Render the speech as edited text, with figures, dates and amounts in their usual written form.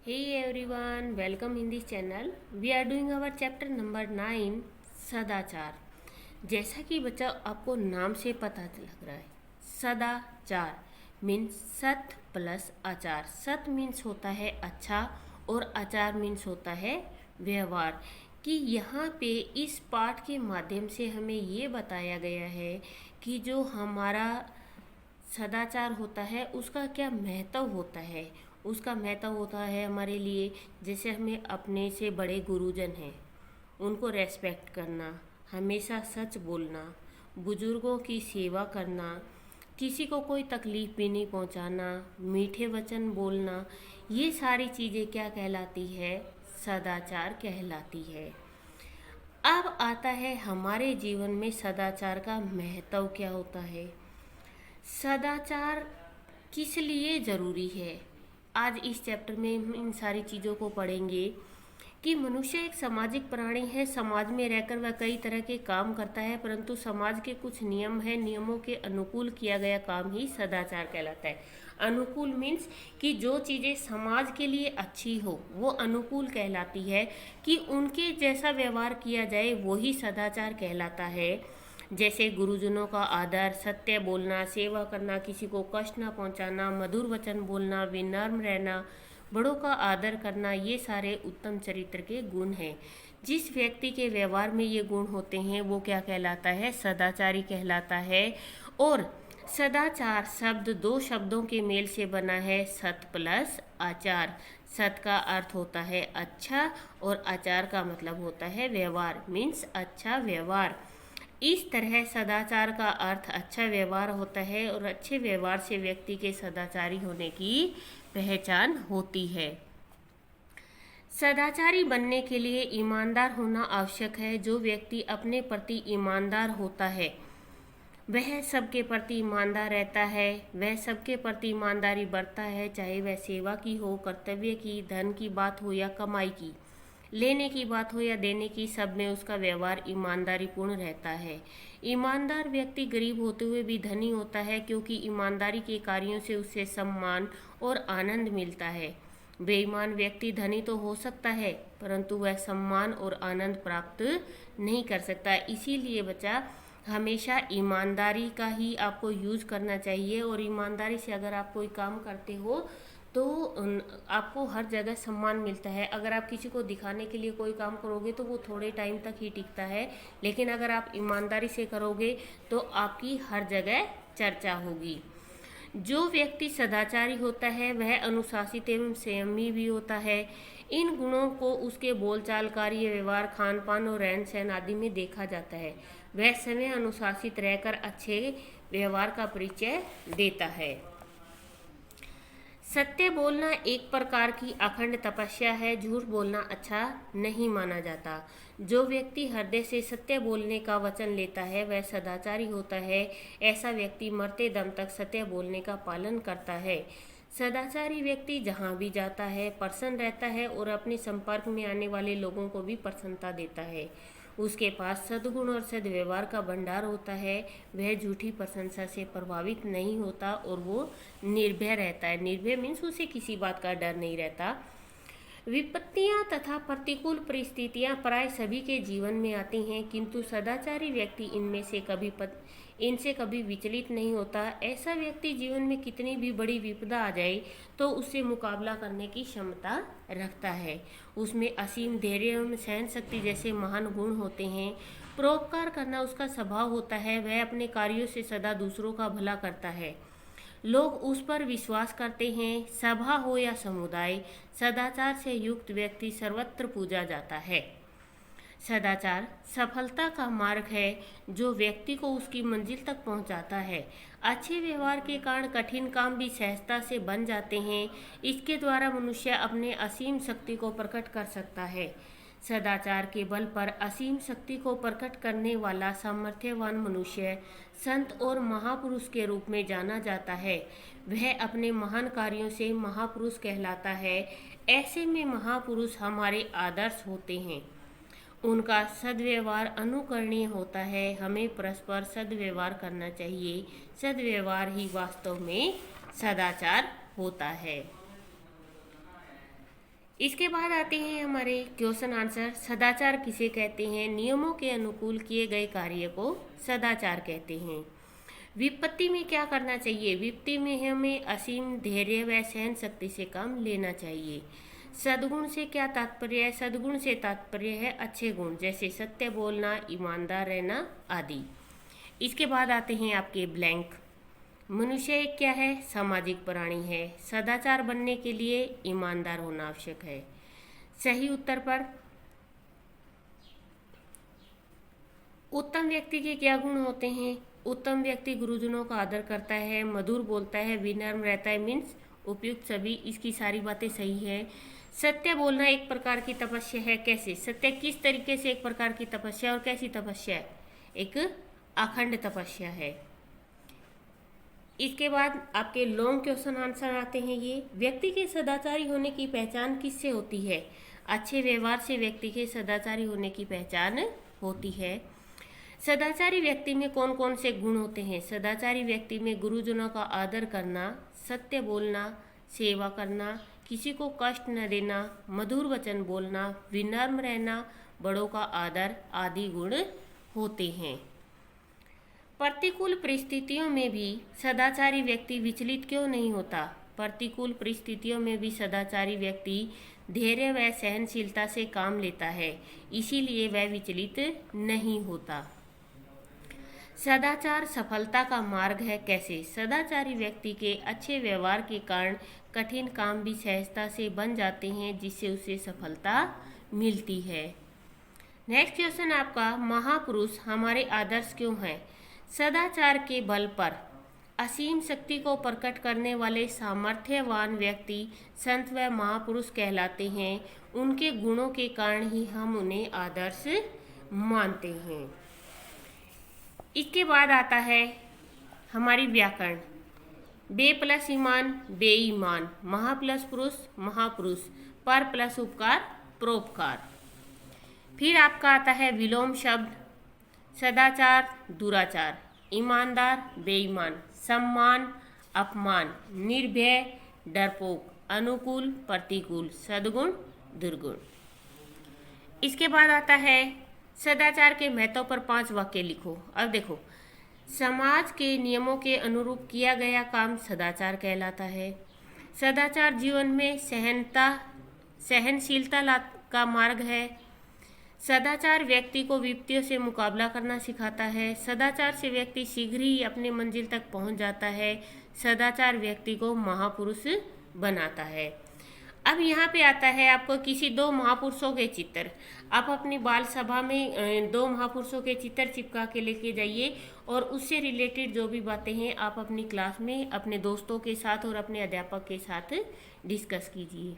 Hey everyone, welcome in this channel. We are doing our chapter number 9 सदाचार। जैसा कि बच्चा आपको नाम से पता लग रहा है, सदाचार मीन्स सत प्लस आचार। सत मीन्स होता है अच्छा और आचार मीन्स होता है व्यवहार। कि यहाँ पे इस पाठ के माध्यम से हमें ये बताया गया है कि जो हमारा सदाचार होता है उसका क्या महत्व होता है। उसका महत्व होता है हमारे लिए, जैसे हमें अपने से बड़े गुरुजन हैं उनको रेस्पेक्ट करना, हमेशा सच बोलना, बुजुर्गों की सेवा करना, किसी को कोई तकलीफ़ भी नहीं पहुंचाना, मीठे वचन बोलना, ये सारी चीज़ें क्या कहलाती है? सदाचार कहलाती है। अब आता है हमारे जीवन में सदाचार का महत्व क्या होता है। सदाचार किस लिए ज़रूरी है, आज इस चैप्टर में हम इन सारी चीज़ों को पढ़ेंगे। कि मनुष्य एक सामाजिक प्राणी है, समाज में रहकर वह कई तरह के काम करता है, परंतु समाज के कुछ नियम हैं, नियमों के अनुकूल किया गया काम ही सदाचार कहलाता है। अनुकूल मीन्स कि जो चीज़ें समाज के लिए अच्छी हो वो अनुकूल कहलाती है, कि उनके जैसा व्यवहार किया जाए वही सदाचार कहलाता है। जैसे गुरुजनों का आदर, सत्य बोलना, सेवा करना, किसी को कष्ट ना पहुंचाना, मधुर वचन बोलना, विनम्र रहना, बड़ों का आदर करना, ये सारे उत्तम चरित्र के गुण हैं। जिस व्यक्ति के व्यवहार में ये गुण होते हैं वो क्या कहलाता है? सदाचारी कहलाता है। और सदाचार शब्द दो शब्दों के मेल से बना है, सत प्लस आचार। सत का अर्थ होता है अच्छा और आचार का मतलब होता है व्यवहार, मीन्स अच्छा व्यवहार। इस तरह सदाचार का अर्थ अच्छा व्यवहार होता है और अच्छे व्यवहार से व्यक्ति के सदाचारी होने की पहचान होती है। सदाचारी बनने के लिए ईमानदार होना आवश्यक है। जो व्यक्ति अपने प्रति ईमानदार होता है वह सबके प्रति ईमानदार रहता है, वह सबके प्रति ईमानदारी बरतता है, चाहे वह सेवा की हो, कर्तव्य की, धन की बात हो या कमाई की, लेने की बात हो या देने की, सब में उसका व्यवहार ईमानदारी पूर्ण रहता है। ईमानदार व्यक्ति गरीब होते हुए भी धनी होता है, क्योंकि ईमानदारी के कार्यों से उसे सम्मान और आनंद मिलता है। बेईमान व्यक्ति धनी तो हो सकता है परंतु वह सम्मान और आनंद प्राप्त नहीं कर सकता। इसीलिए बच्चा हमेशा ईमानदारी का ही आपको यूज करना चाहिए, और ईमानदारी से अगर आप कोई काम करते हो तो आपको हर जगह सम्मान मिलता है। अगर आप किसी को दिखाने के लिए कोई काम करोगे तो वो थोड़े टाइम तक ही टिकता है, लेकिन अगर आप ईमानदारी से करोगे तो आपकी हर जगह चर्चा होगी। जो व्यक्ति सदाचारी होता है वह अनुशासित एवं संयमी भी होता है। इन गुणों को उसके बोलचाल, कार्य, व्यवहार, खान पान और रहन सहन आदि में देखा जाता है। वह समय अनुशासित रहकर अच्छे व्यवहार का परिचय देता है। सत्य बोलना एक प्रकार की अखंड तपस्या है। झूठ बोलना अच्छा नहीं माना जाता। जो व्यक्ति हृदय से सत्य बोलने का वचन लेता है वह सदाचारी होता है। ऐसा व्यक्ति मरते दम तक सत्य बोलने का पालन करता है। सदाचारी व्यक्ति जहाँ भी जाता है प्रसन्न रहता है और अपने संपर्क में आने वाले लोगों को भी प्रसन्नता देता है। उसके पास सद्गुण और सद्व्यवहार का भंडार होता है। वह झूठी प्रशंसा से प्रभावित नहीं होता और वो निर्भय रहता है। निर्भय मीन्स उसे किसी बात का डर नहीं रहता। विपत्तियां तथा प्रतिकूल परिस्थितियां प्राय सभी के जीवन में आती हैं, किंतु सदाचारी व्यक्ति इनसे कभी विचलित नहीं होता। ऐसा व्यक्ति जीवन में कितनी भी बड़ी विपदा आ जाए तो उससे मुकाबला करने की क्षमता रखता है। उसमें असीम धैर्य एवं सहन शक्ति जैसे महान गुण होते हैं। परोपकार करना उसका स्वभाव होता है। वह अपने कार्यों से सदा दूसरों का भला करता है। लोग उस पर विश्वास करते हैं। सभा हो या समुदाय, सदाचार से युक्त व्यक्ति सर्वत्र पूजा जाता है। सदाचार सफलता का मार्ग है जो व्यक्ति को उसकी मंजिल तक पहुंचाता है। अच्छे व्यवहार के कारण कठिन काम भी सहजता से बन जाते हैं। इसके द्वारा मनुष्य अपने असीम शक्ति को प्रकट कर सकता है। सदाचार के बल पर असीम शक्ति को प्रकट करने वाला सामर्थ्यवान मनुष्य संत और महापुरुष के रूप में जाना जाता है। वह अपने महान कार्यों से महापुरुष कहलाता है। ऐसे में महापुरुष हमारे आदर्श होते हैं। उनका सद्व्यवहार अनुकरणीय होता है। हमें परस्पर सद्व्यवहार करना चाहिए। सद्व्यवहार ही वास्तव में सदाचार होता है। इसके बाद आते हैं हमारे क्वेश्चन आंसर। सदाचार किसे कहते हैं? नियमों के अनुकूल किए गए कार्य को सदाचार कहते हैं। विपत्ति में क्या करना चाहिए? विपत्ति में हमें असीम धैर्य व सहन शक्ति से काम लेना चाहिए। सद्गुण से क्या तात्पर्य है? सद्गुण से तात्पर्य है अच्छे गुण, जैसे सत्य बोलना, ईमानदार रहना आदि। इसके बाद आते हैं आपके ब्लैंक। मनुष्य एक क्या है? सामाजिक प्राणी है। सदाचार बनने के लिए ईमानदार होना आवश्यक है। सही उत्तर पर उत्तम व्यक्ति के क्या गुण होते हैं? उत्तम व्यक्ति गुरुजनों का आदर करता है, मधुर बोलता है, विनम्र रहता है, मीन्स उपयुक्त सभी। इसकी सारी बातें सही है। सत्य बोलना एक प्रकार की तपस्या है। कैसे? सत्य किस तरीके से एक प्रकार की तपस्या, और कैसी तपस्या है? एक अखंड तपस्या है। इसके बाद आपके लॉन्ग क्वेश्चन आंसर आते हैं ये। व्यक्ति के सदाचारी होने की पहचान किससे होती है? अच्छे व्यवहार से व्यक्ति के सदाचारी होने की पहचान होती है। सदाचारी व्यक्ति में कौन कौन से गुण होते हैं? सदाचारी व्यक्ति में गुरुजनों का आदर करना, सत्य बोलना, सेवा करना, किसी को कष्ट न देना, मधुर वचन बोलना, विनम्र रहना, बड़ों का आदर आदि गुण होते हैं। प्रतिकूल परिस्थितियों में भी सदाचारी व्यक्ति विचलित क्यों नहीं होता? प्रतिकूल परिस्थितियों में भी सदाचारी व्यक्ति धैर्य व सहनशीलता से काम लेता है, इसीलिए वह विचलित नहीं होता। सदाचार सफलता का मार्ग है। कैसे? सदाचारी व्यक्ति के अच्छे व्यवहार के कारण कठिन काम भी सहजता से बन जाते हैं, जिससे उसे सफलता मिलती है। नेक्स्ट क्वेश्चन आपका, महापुरुष हमारे आदर्श क्यों हैं? सदाचार के बल पर असीम शक्ति को प्रकट करने वाले सामर्थ्यवान व्यक्ति संत व महापुरुष कहलाते हैं। उनके गुणों के कारण ही हम उन्हें आदर्श मानते हैं। इसके बाद आता है हमारी व्याकरण। बे प्लस ईमान बेईमान, महा प्लस पुरुष महापुरुष, पर प्लस उपकार परोपकार। फिर आपका आता है विलोम शब्द। सदाचार दुराचार, ईमानदार बेईमान, सम्मान अपमान, निर्भय डरपोक, अनुकूल प्रतिकूल, सद्गुण दुर्गुण। इसके बाद आता है सदाचार के महत्व पर 5 वाक्य लिखो। अब देखो, समाज के नियमों के अनुरूप किया गया काम सदाचार कहलाता है। सदाचार जीवन में सहनशीलता का मार्ग है। सदाचार व्यक्ति को विपत्तियों से मुकाबला करना सिखाता है। सदाचार से व्यक्ति शीघ्र ही अपने मंजिल तक पहुंच जाता है। सदाचार व्यक्ति को महापुरुष बनाता है। अब यहाँ पे आता है आपको किसी 2 महापुरुषों के चित्र। आप अपनी बाल सभा में 2 महापुरुषों के चित्र चिपका के लेके जाइए और उससे रिलेटेड जो भी बातें हैं आप अपनी क्लास में अपने दोस्तों के साथ और अपने अध्यापक के साथ डिस्कस कीजिए।